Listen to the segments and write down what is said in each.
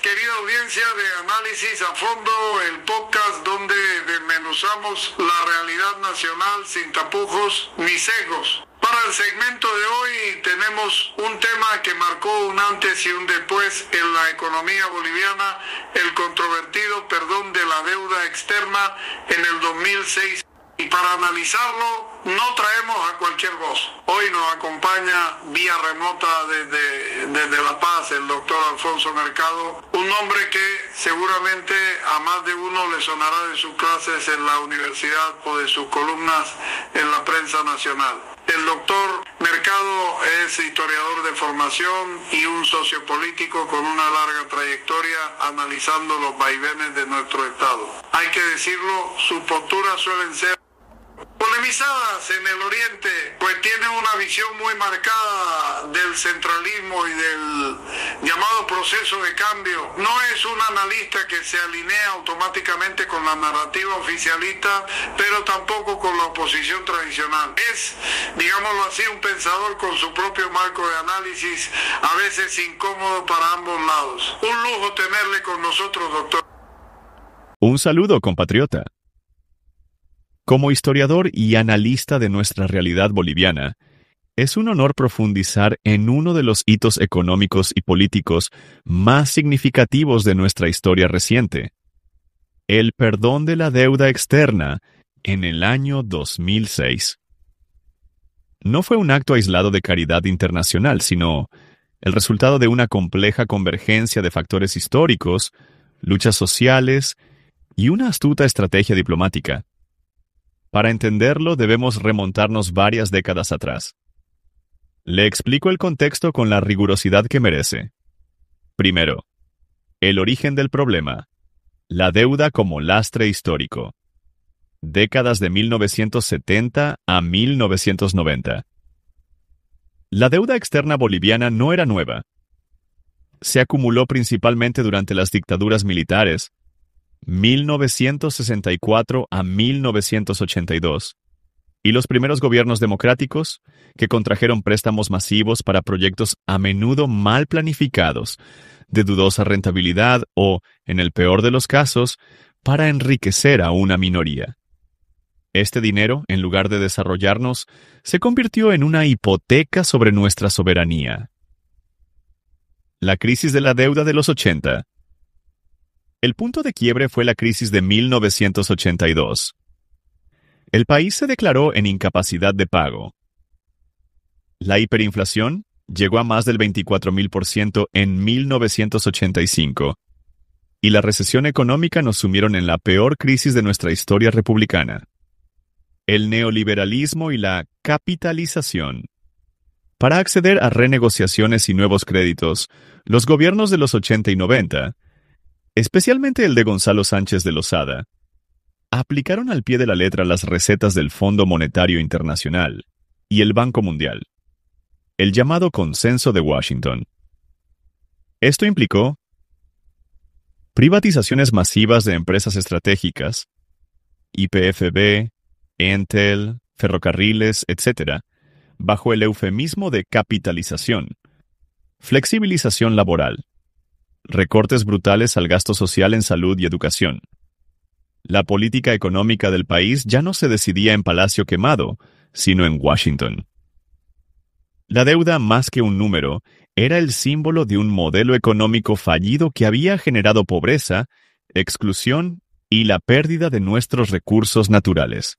querida audiencia de Análisis a Fondo, el podcast donde desmenuzamos la realidad nacional sin tapujos ni sesgos. Para el segmento de hoy tenemos un tema que marcó un antes y un después en la economía boliviana, el controvertido perdón de la deuda externa en el 2006. Y para analizarlo no traemos a cualquier voz. Hoy nos acompaña vía remota desde La Paz el doctor Alfonso Mercado, un hombre que seguramente a más de uno le sonará de sus clases en la universidad o de sus columnas en la prensa nacional. El doctor Mercado es historiador de formación y un sociopolítico con una larga trayectoria analizando los vaivenes de nuestro Estado. Hay que decirlo, sus posturas suelen ser polemizadas en el Oriente, pues tiene una visión muy marcada del centralismo y del llamado proceso de cambio. No es un analista que se alinea automáticamente con la narrativa oficialista, pero tampoco con la oposición tradicional. Es, digámoslo así, un pensador con su propio marco de análisis, a veces incómodo para ambos lados. Un lujo tenerle con nosotros, doctor. Un saludo, compatriota. Como historiador y analista de nuestra realidad boliviana, es un honor profundizar en uno de los hitos económicos y políticos más significativos de nuestra historia reciente: el perdón de la deuda externa en el año 2006. No fue un acto aislado de caridad internacional, sino el resultado de una compleja convergencia de factores históricos, luchas sociales y una astuta estrategia diplomática. Para entenderlo, debemos remontarnos varias décadas atrás. Le explico el contexto con la rigurosidad que merece. Primero, el origen del problema: la deuda como lastre histórico. Décadas de 1970 a 1990. La deuda externa boliviana no era nueva. Se acumuló principalmente durante las dictaduras militares, 1964 a 1982, y los primeros gobiernos democráticos, que contrajeron préstamos masivos para proyectos a menudo mal planificados, de dudosa rentabilidad o, en el peor de los casos, para enriquecer a una minoría. Este dinero, en lugar de desarrollarnos, se convirtió en una hipoteca sobre nuestra soberanía. La crisis de la deuda de los 80. El punto de quiebre fue la crisis de 1982. El país se declaró en incapacidad de pago. La hiperinflación llegó a más del 24.000% en 1985, y la recesión económica nos sumieron en la peor crisis de nuestra historia republicana. El neoliberalismo y la capitalización. Para acceder a renegociaciones y nuevos créditos, los gobiernos de los 80 y 90, especialmente el de Gonzalo Sánchez de Lozada, aplicaron al pie de la letra las recetas del Fondo Monetario Internacional y el Banco Mundial, el llamado Consenso de Washington. Esto implicó privatizaciones masivas de empresas estratégicas, YPFB, Entel, ferrocarriles, etc., bajo el eufemismo de capitalización, flexibilización laboral, recortes brutales al gasto social en salud y educación. La política económica del país ya no se decidía en Palacio Quemado, sino en Washington. La deuda, más que un número, era el símbolo de un modelo económico fallido que había generado pobreza, exclusión y la pérdida de nuestros recursos naturales.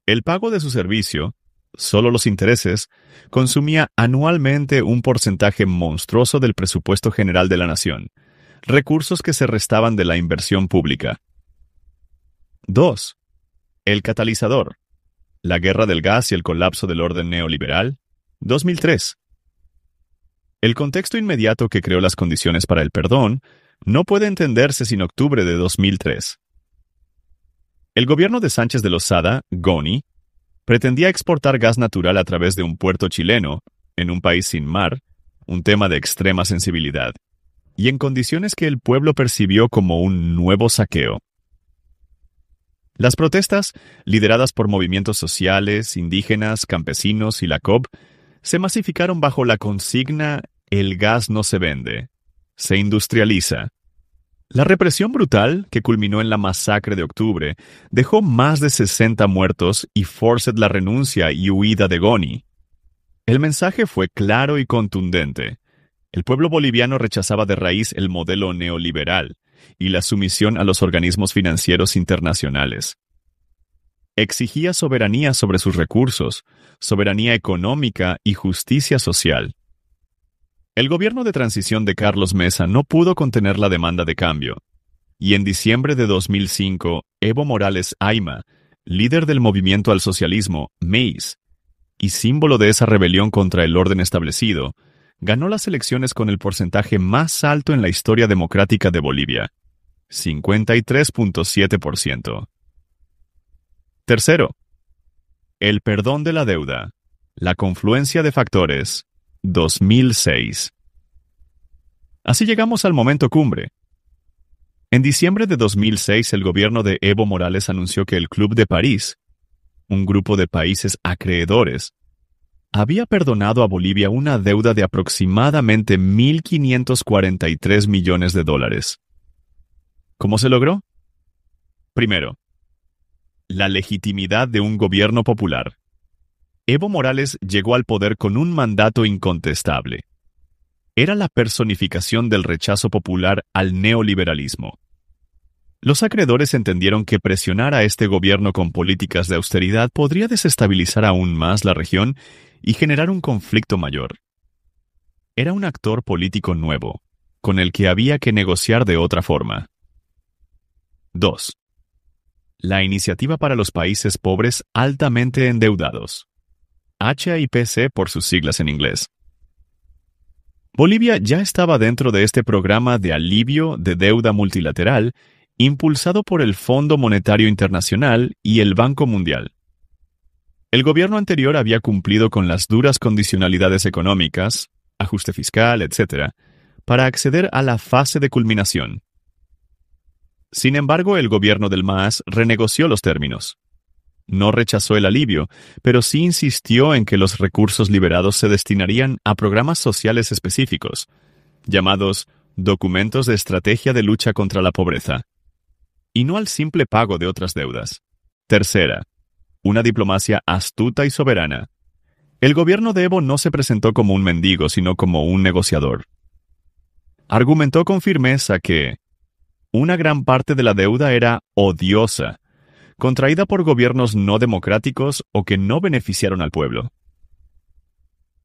El pago de su servicio, solo los intereses, consumía anualmente un porcentaje monstruoso del presupuesto general de la nación, recursos que se restaban de la inversión pública. 2. El catalizador. La guerra del gas y el colapso del orden neoliberal. 2003. El contexto inmediato que creó las condiciones para el perdón no puede entenderse sin octubre de 2003. El gobierno de Sánchez de Lozada, GONI, pretendía exportar gas natural a través de un puerto chileno, en un país sin mar, un tema de extrema sensibilidad, y en condiciones que el pueblo percibió como un nuevo saqueo. Las protestas, lideradas por movimientos sociales, indígenas, campesinos y la COP, se masificaron bajo la consigna «El gas no se vende», se industrializa. La represión brutal, que culminó en la masacre de octubre, dejó más de 60 muertos y forced la renuncia y huida de Goni. El mensaje fue claro y contundente. El pueblo boliviano rechazaba de raíz el modelo neoliberal y la sumisión a los organismos financieros internacionales. Exigía soberanía sobre sus recursos, soberanía económica y justicia social. El gobierno de transición de Carlos Mesa no pudo contener la demanda de cambio, y en diciembre de 2005, Evo Morales Ayma, líder del movimiento al socialismo, MAIS, y símbolo de esa rebelión contra el orden establecido, ganó las elecciones con el porcentaje más alto en la historia democrática de Bolivia, 53.7%. Tercero, el perdón de la deuda, la confluencia de factores, 2006. Así llegamos al momento cumbre. En diciembre de 2006, el gobierno de Evo Morales anunció que el Club de París, un grupo de países acreedores, había perdonado a Bolivia una deuda de aproximadamente 1.543 millones de dólares. ¿Cómo se logró? Primero, la legitimidad de un gobierno popular. Evo Morales llegó al poder con un mandato incontestable. Era la personificación del rechazo popular al neoliberalismo. Los acreedores entendieron que presionar a este gobierno con políticas de austeridad podría desestabilizar aún más la región y generar un conflicto mayor. Era un actor político nuevo, con el que había que negociar de otra forma. 2. La iniciativa para los países pobres altamente endeudados. HIPC por sus siglas en inglés. Bolivia ya estaba dentro de este programa de alivio de deuda multilateral impulsado por el Fondo Monetario Internacional y el Banco Mundial. El gobierno anterior había cumplido con las duras condicionalidades económicas, ajuste fiscal, etc., para acceder a la fase de culminación. Sin embargo, el gobierno del MAS renegoció los términos. No rechazó el alivio, pero sí insistió en que los recursos liberados se destinarían a programas sociales específicos, llamados documentos de estrategia de lucha contra la pobreza, y no al simple pago de otras deudas. Tercera, una diplomacia astuta y soberana. El gobierno de Evo no se presentó como un mendigo, sino como un negociador. Argumentó con firmeza que una gran parte de la deuda era odiosa, contraída por gobiernos no democráticos o que no beneficiaron al pueblo.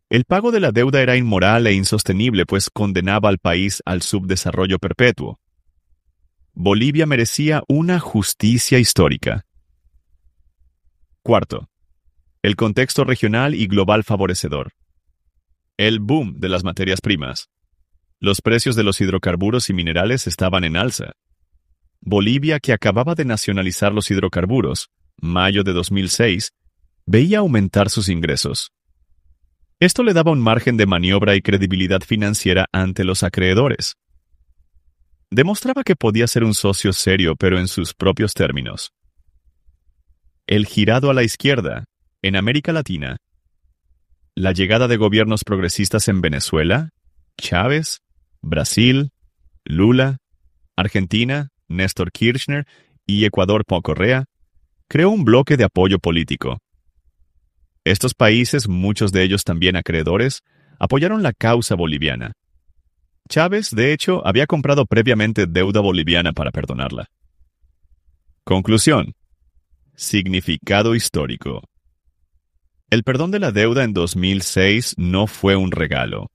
El pago de la deuda era inmoral e insostenible, pues condenaba al país al subdesarrollo perpetuo. Bolivia merecía una justicia histórica. Cuarto, el contexto regional y global favorecedor. El boom de las materias primas. Los precios de los hidrocarburos y minerales estaban en alza. Bolivia, que acababa de nacionalizar los hidrocarburos, mayo de 2006, veía aumentar sus ingresos. Esto le daba un margen de maniobra y credibilidad financiera ante los acreedores. Demostraba que podía ser un socio serio, pero en sus propios términos. El girado a la izquierda, en América Latina. La llegada de gobiernos progresistas en Venezuela, Chávez, Brasil, Lula, Argentina, Néstor Kirchner y Ecuador por Correa, creó un bloque de apoyo político. Estos países, muchos de ellos también acreedores, apoyaron la causa boliviana. Chávez, de hecho, había comprado previamente deuda boliviana para perdonarla. Conclusión. Significado histórico. El perdón de la deuda en 2006 no fue un regalo.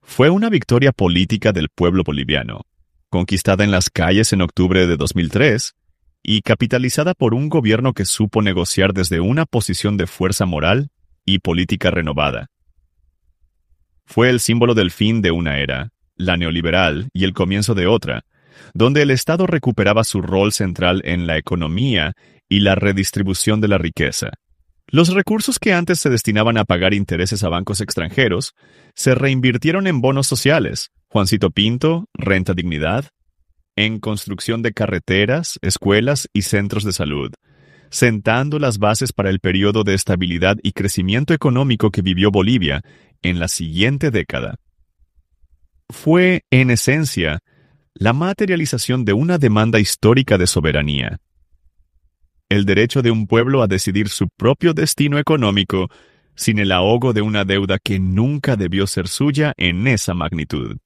Fue una victoria política del pueblo boliviano, conquistada en las calles en octubre de 2003 y capitalizada por un gobierno que supo negociar desde una posición de fuerza moral y política renovada. Fue el símbolo del fin de una era, la neoliberal, y el comienzo de otra, donde el Estado recuperaba su rol central en la economía y la redistribución de la riqueza. Los recursos que antes se destinaban a pagar intereses a bancos extranjeros se reinvirtieron en bonos sociales, Juancito Pinto, Renta Dignidad, en construcción de carreteras, escuelas y centros de salud, sentando las bases para el periodo de estabilidad y crecimiento económico que vivió Bolivia en la siguiente década. fue, en esencia, la materialización de una demanda histórica de soberanía. El derecho de un pueblo a decidir su propio destino económico sin el ahogo de una deuda que nunca debió ser suya en esa magnitud.